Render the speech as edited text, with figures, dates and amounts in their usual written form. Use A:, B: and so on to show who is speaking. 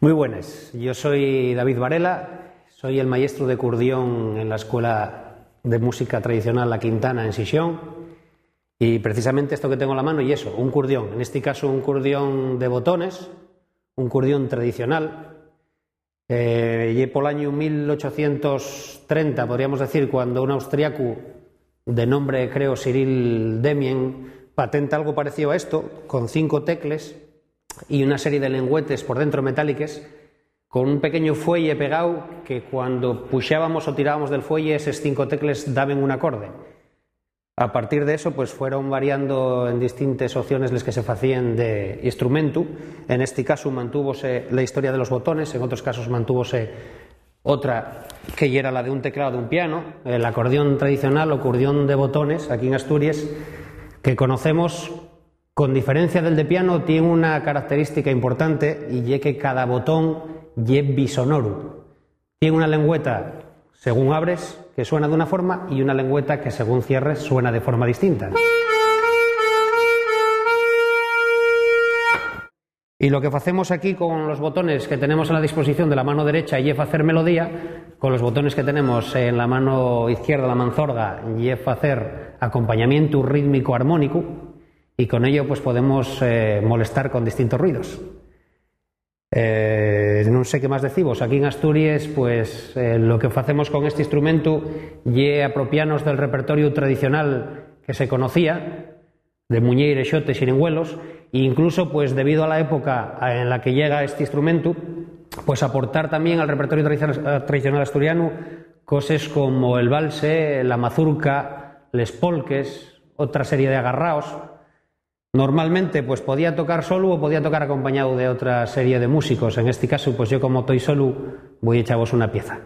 A: Muy buenas, yo soy David Varela, soy el maestro de acordeón en la Escuela de Música Tradicional La Quintana en Sixón, y precisamente esto que tengo en la mano y eso, un acordeón, en este caso un acordeón de botones, un acordeón tradicional, y por el año 1830, podríamos decir, cuando un austriaco de nombre, creo, Cyril Demien, patenta algo parecido a esto, con 5 tecles y una serie de lengüetes por dentro metálicos, con un pequeño fuelle pegado que cuando puxábamos o tirábamos del fuelle, esos 5 tecles daban un acorde. A partir de eso, pues fueron variando en distintas opciones las que se hacían de instrumento. En este caso mantúvose la historia de los botones, en otros casos mantúvose otra que era la de un teclado de un piano, el acordeón tradicional o acordeón de botones aquí en Asturias, que conocemos, con diferencia del de piano, tiene una característica importante y es que cada botón es bisonoro. Tiene una lengüeta según abres que suena de una forma y una lengüeta que según cierres suena de forma distinta. Y lo que hacemos aquí con los botones que tenemos a la disposición de la mano derecha y es hacer melodía, con los botones que tenemos en la mano izquierda, la manzorga, y es hacer acompañamiento rítmico armónico, y con ello pues podemos molestar con distintos ruidos. No sé qué más decimos. Aquí en Asturias pues lo que hacemos con este instrumento es apropiarnos del repertorio tradicional que se conocía, de muñeira, xote, xiringuelos, e incluso pues debido a la época en la que llega este instrumento, pues aportar también al repertorio tradicional asturiano cosas como el valse, la mazurca, les polques, otra serie de agarraos. Normalmente pues podía tocar solo o podía tocar acompañado de otra serie de músicos. En este caso pues yo, como estoy solo, voy a echaros una pieza.